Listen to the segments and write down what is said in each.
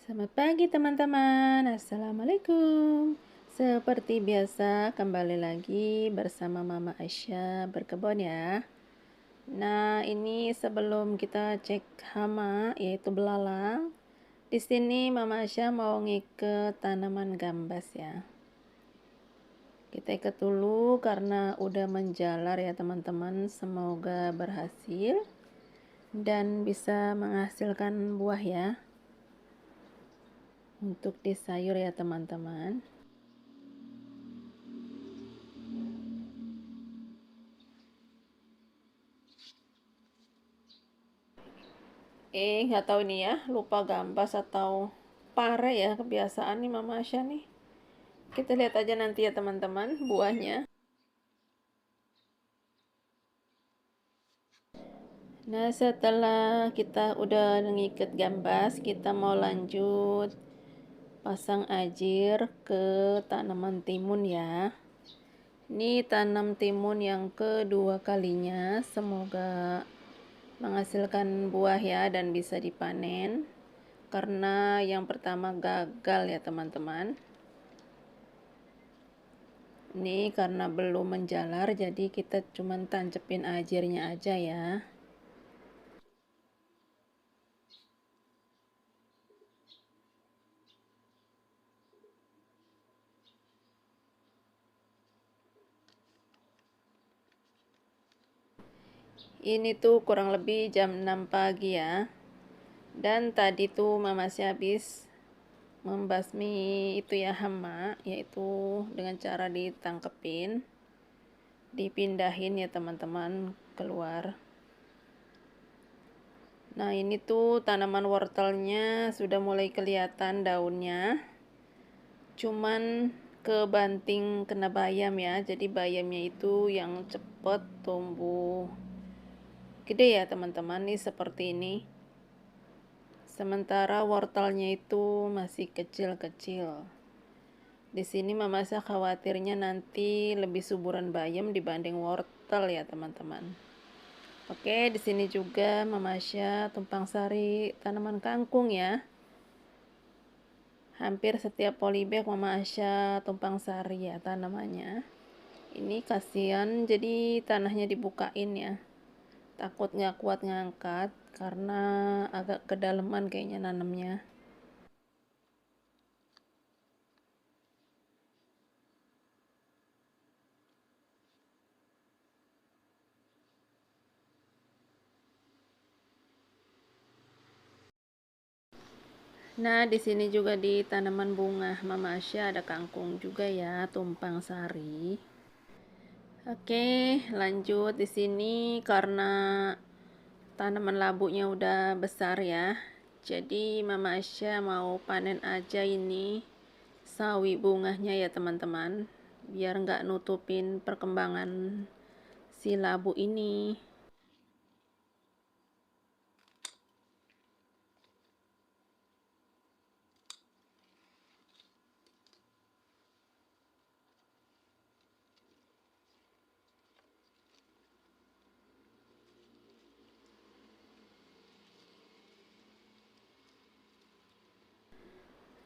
Selamat pagi teman-teman, Assalamualaikum. Seperti biasa kembali lagi bersama Mama Aisyah berkebun ya. Nah ini sebelum kita cek hama yaitu belalang. Di sini Mama Aisyah mau ngiket tanaman gambas ya. Kita ikat dulu karena udah menjalar ya teman-teman. Semoga berhasil dan bisa menghasilkan buah ya. Untuk di sayur ya teman-teman. Nggak tahu nih ya, lupa gambas atau pare ya, kebiasaan nih Mama Asya nih. Kita lihat aja nanti ya teman-teman buahnya. Nah setelah kita udah ngikat gambas, kita mau lanjut pasang ajir ke tanaman timun ya. Ini tanam timun yang kedua kalinya, semoga menghasilkan buah ya dan bisa dipanen. Karena yang pertama gagal ya teman-teman. Ini karena belum menjalar jadi kita cuman tancepin ajirnya aja ya. Ini tuh kurang lebih jam 6 pagi ya. Dan tadi tuh Mama si habis membasmi itu ya hama, yaitu dengan cara ditangkepin, dipindahin ya teman-teman keluar. Nah ini tuh tanaman wortelnya sudah mulai kelihatan daunnya. Cuman kebanting kena bayam ya, jadi bayamnya itu yang cepet tumbuh gede ya teman-teman, nih seperti ini. Sementara wortelnya itu masih kecil-kecil. Di sini Mama Sa khawatirnya nanti lebih suburan bayam dibanding wortel ya teman-teman. Oke, di sini juga Mama Asya tumpang sari tanaman kangkung ya. Hampir setiap polybag Mama Asya tumpang sari ya tanamannya. Ini kasihan jadi tanahnya dibukain ya. Takut nggak kuat ngangkat karena agak kedalaman kayaknya nanamnya. Nah, di sini juga di tanaman bunga Mama Asya ada kangkung juga ya, tumpang sari. Oke, lanjut di sini karena tanaman labunya udah besar ya. Jadi Mama Asya mau panen aja ini sawi bunganya ya teman-teman. Biar nggak nutupin perkembangan si labu ini.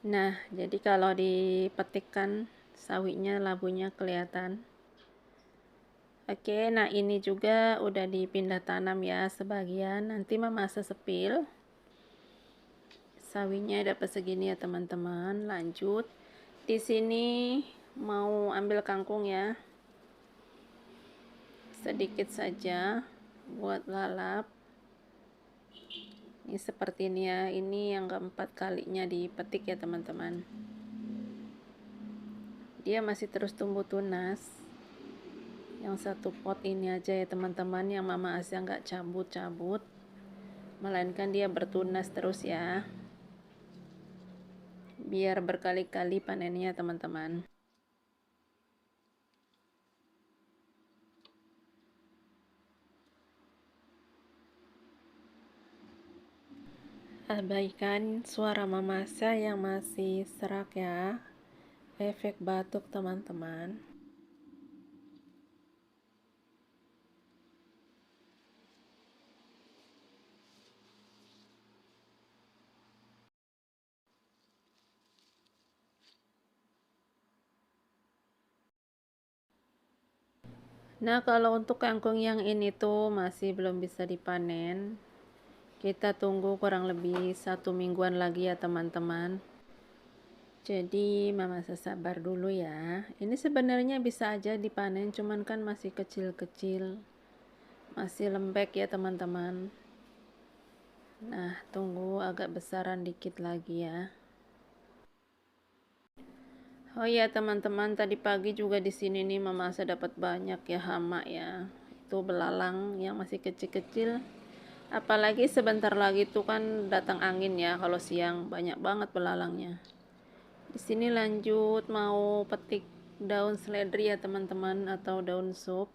Nah, jadi kalau dipetikkan sawinya labunya kelihatan. Oke, nah ini juga udah dipindah tanam ya sebagian. Nanti Mama sesepil. Sawinya dapat segini ya teman-teman. Lanjut. Di sini mau ambil kangkung ya. Sedikit saja buat lalap. Ini seperti ini ya. Ini yang keempat kalinya dipetik ya teman-teman. Dia masih terus tumbuh tunas. Yang satu pot ini aja ya teman-teman, yang Mama Asya nggak cabut-cabut, melainkan dia bertunas terus ya, biar berkali-kali panennya teman-teman. Abaikan suara Mama Asya yang masih serak ya, efek batuk teman-teman. Nah, kalau untuk kangkung yang ini tuh masih belum bisa dipanen. Kita tunggu kurang lebih 1 mingguan lagi ya teman-teman. Jadi mama sabar dulu ya. Ini sebenarnya bisa aja dipanen, cuman kan masih kecil-kecil, masih lembek ya teman-teman. Nah, tunggu agak besaran dikit lagi ya. Oh ya teman-teman, tadi pagi juga di sini nih mama saya dapat banyak ya hama ya. Itu belalang yang masih kecil-kecil. Apalagi sebentar lagi tuh kan datang angin ya, kalau siang banyak banget belalangnya. Di sini lanjut mau petik daun seledri ya teman-teman, atau daun sup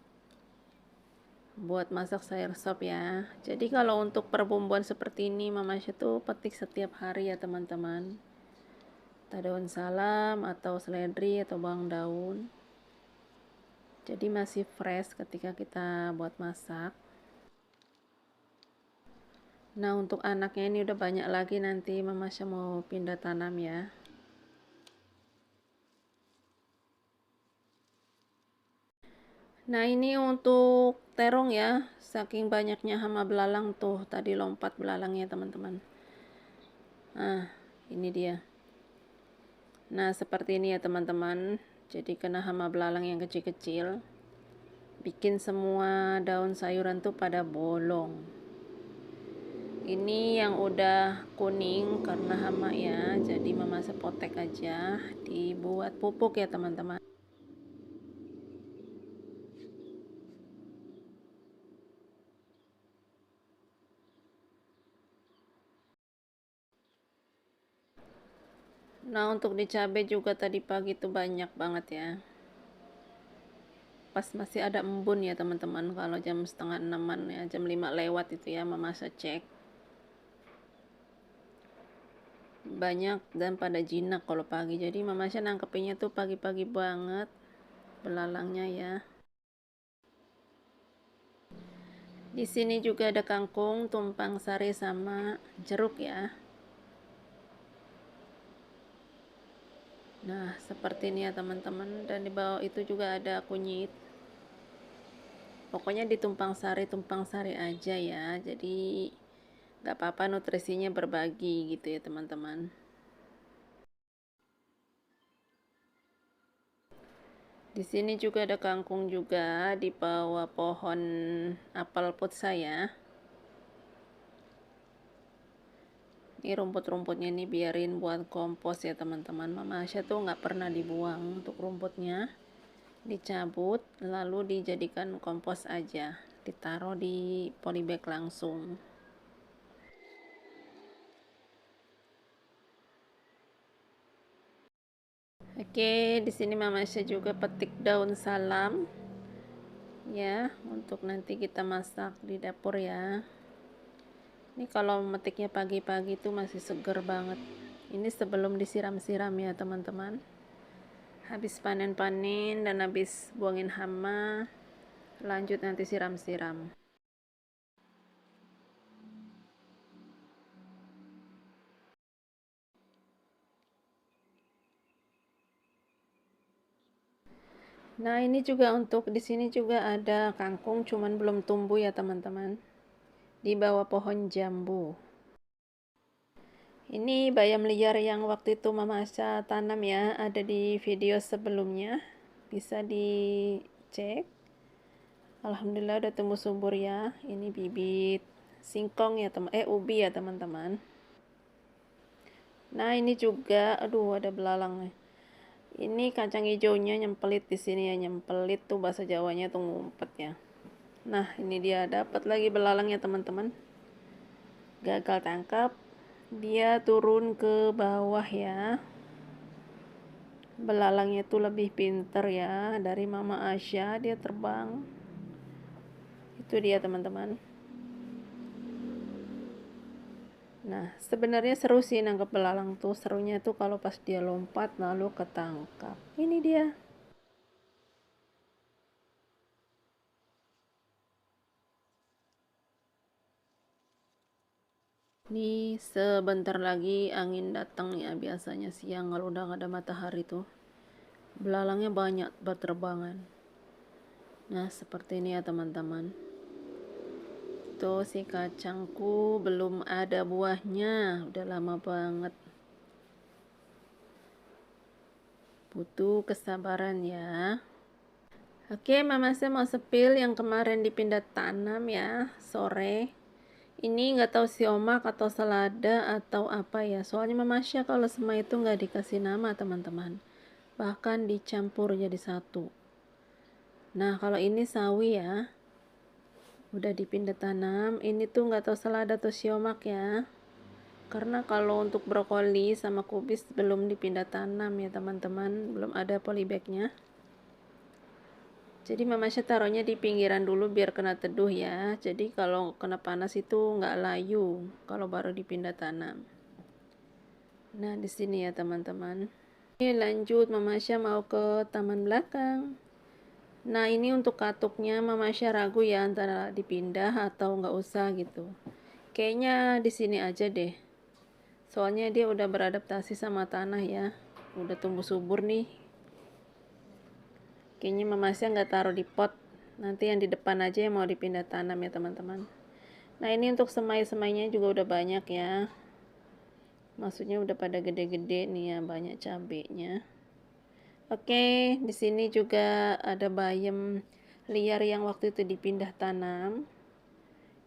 buat masak sayur sop ya. Jadi kalau untuk perbumbuan seperti ini mama saya tuh petik setiap hari ya teman-teman. Entah daun salam atau seledri atau bawang daun. Jadi masih fresh ketika kita buat masak. Nah, untuk anaknya ini udah banyak lagi, nanti mama saya mau pindah tanam ya. Nah, ini untuk terong ya. Saking banyaknya hama belalang tuh, tadi lompat belalangnya teman-teman. Nah, ini dia. Nah, seperti ini ya teman-teman. Jadi kena hama belalang yang kecil-kecil, bikin semua daun sayuran tuh pada bolong. Ini yang udah kuning karena hama ya, jadi mama sepotek aja, dibuat pupuk ya teman-teman. Nah, untuk di cabai juga tadi pagi tuh banyak banget ya. Pas masih ada embun ya teman-teman, kalau jam setengah enaman ya, jam 5 lewat itu ya mama saya cek. Banyak dan pada jinak kalau pagi, jadi mama saya nangkepinnya tuh pagi-pagi banget belalangnya ya. Di sini juga ada kangkung, tumpang sari sama jeruk ya. Nah, seperti ini ya teman-teman, dan di bawah itu juga ada kunyit. Pokoknya tumpang sari aja ya, jadi gak apa-apa nutrisinya berbagi gitu ya teman-teman. Di sini juga ada kangkung juga di bawah pohon apel put saya. Ini rumput-rumputnya ini biarin buat kompos ya teman-teman. Mama Asya tuh nggak pernah dibuang untuk rumputnya, dicabut lalu dijadikan kompos aja, ditaruh di polybag langsung. Oke, di sini Mama Asya juga petik daun salam ya, untuk nanti kita masak di dapur ya. Ini kalau metiknya pagi-pagi tuh masih seger banget. Ini sebelum disiram-siram ya teman-teman. Habis panen-panen dan habis buangin hama, lanjut nanti siram-siram. Nah, ini juga untuk di sini juga ada kangkung, cuman belum tumbuh ya teman-teman. Di bawah pohon jambu. Ini bayam liar yang waktu itu Mama Asya tanam ya, ada di video sebelumnya. Bisa dicek. Alhamdulillah udah tumbuh subur ya. Ini bibit singkong ya teman, ubi ya teman-teman. Nah, ini juga aduh ada belalang nih. Ini kacang hijaunya nyempelit di sini ya, nyempelit tuh bahasa Jawanya tuh ngumpet ya. Nah, ini dia dapat lagi belalang ya teman-teman. Gagal tangkap. Dia turun ke bawah ya. Belalangnya tuh lebih pinter ya dari Mama Asya, dia terbang. Itu dia teman-teman. Nah, sebenarnya seru sih nangkep belalang tuh. Serunya tuh kalau pas dia lompat lalu ketangkap. Ini dia. Nih, sebentar lagi angin datang ya, biasanya siang kalau udah gak ada matahari tuh. Belalangnya banyak berterbangan. Nah, seperti ini ya teman-teman. Tuh si kacangku belum ada buahnya, udah lama banget. Butuh kesabaran ya. Oke, Mama saya mau sepil yang kemarin dipindah tanam ya, sore. Ini nggak tahu siomak atau selada atau apa ya. Soalnya Mama Asya kalau semua itu nggak dikasih nama teman-teman. Bahkan dicampur jadi satu. Nah, kalau ini sawi ya. Udah dipindah tanam. Ini tuh nggak tahu selada atau siomak ya. Karena kalau untuk brokoli sama kubis belum dipindah tanam ya teman-teman. Belum ada polybagnya. Jadi Mama Asya taruhnya di pinggiran dulu biar kena teduh ya. Jadi kalau kena panas itu nggak layu kalau baru dipindah tanam. Nah, di sini ya teman-teman. Ini lanjut Mama Asya mau ke taman belakang. Nah, ini untuk katuknya Mama Asya ragu ya antara dipindah atau nggak usah gitu. Kayaknya di sini aja deh. Soalnya dia udah beradaptasi sama tanah ya. Udah tumbuh subur nih. Kayaknya Mama Asya nggak taruh di pot. Nanti yang di depan aja yang mau dipindah tanam ya teman-teman. Nah, ini untuk semai-semainya juga udah banyak ya. Maksudnya udah pada gede-gede nih ya, banyak cabenya. Oke, di sini juga ada bayam liar yang waktu itu dipindah tanam.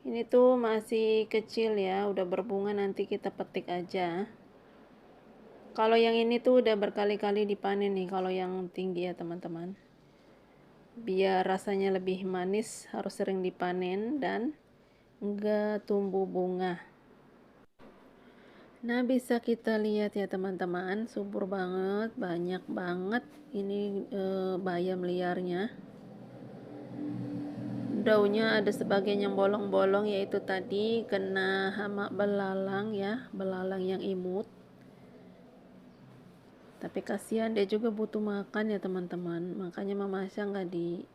Ini tuh masih kecil ya, udah berbunga, nanti kita petik aja. Kalau yang ini tuh udah berkali-kali dipanen nih, kalau yang tinggi ya teman-teman. Biar rasanya lebih manis harus sering dipanen dan enggak tumbuh bunga. Nah, bisa kita lihat ya teman-teman, subur banget, banyak banget ini bayam liarnya. Daunnya ada sebagian yang bolong-bolong, yaitu tadi kena hama belalang ya, belalang yang imut. Tapi kasihan dia juga butuh makan ya teman-teman, makanya Mama Asya nggak di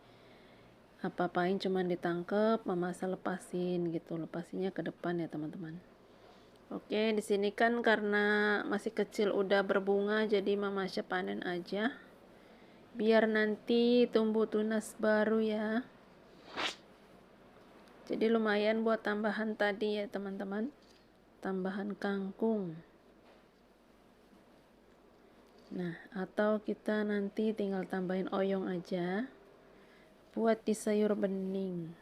apa-apain, cuman ditangkep, Mama Asya lepasin gitu, lepasinnya ke depan ya teman-teman. Oke, di sini kan karena masih kecil udah berbunga, jadi Mama Asya panen aja. Biar nanti tumbuh tunas baru ya. Jadi lumayan buat tambahan tadi ya teman-teman. Tambahan kangkung. Nah, atau kita nanti tinggal tambahin oyong aja buat di sayur bening.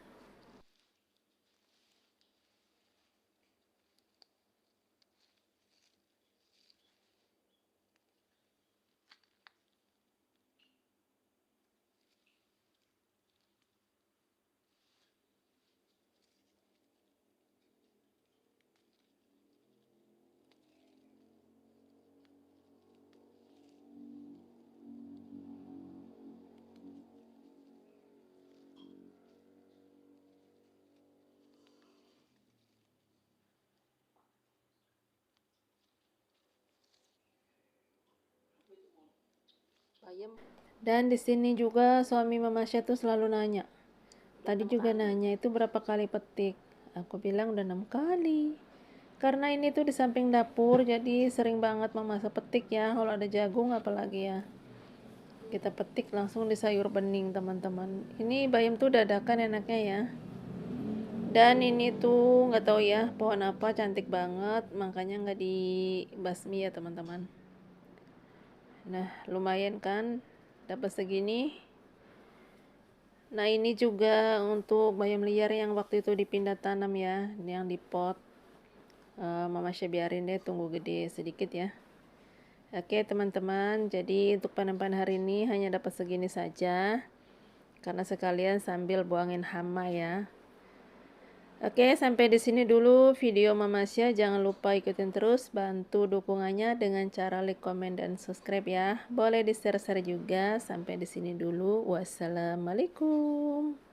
Dan di sini juga suami Mama Asya tuh selalu nanya. Tadi juga nanya itu berapa kali petik. Aku bilang udah 6 kali. Karena ini tuh di samping dapur, jadi sering banget Mama Asya petik ya. Kalau ada jagung apalagi ya. Kita petik langsung di sayur bening teman-teman. Ini bayam tuh dadakan enaknya ya. Dan ini tuh nggak tahu ya pohon apa, cantik banget, makanya nggak dibasmi ya teman-teman. Nah, lumayan kan dapat segini. Nah, ini juga untuk bayam liar yang waktu itu dipindah tanam ya, yang di pot. Mama Asya biarin deh tunggu gede sedikit ya. Oke teman-teman, jadi untuk panen-panen hari ini hanya dapat segini saja. Karena sekalian sambil buangin hama ya. Oke, sampai di sini dulu video Mama Asya. Jangan lupa ikutin terus, bantu dukungannya dengan cara like, komen, dan subscribe ya. Boleh di share-share juga. Sampai di sini dulu. Wassalamualaikum.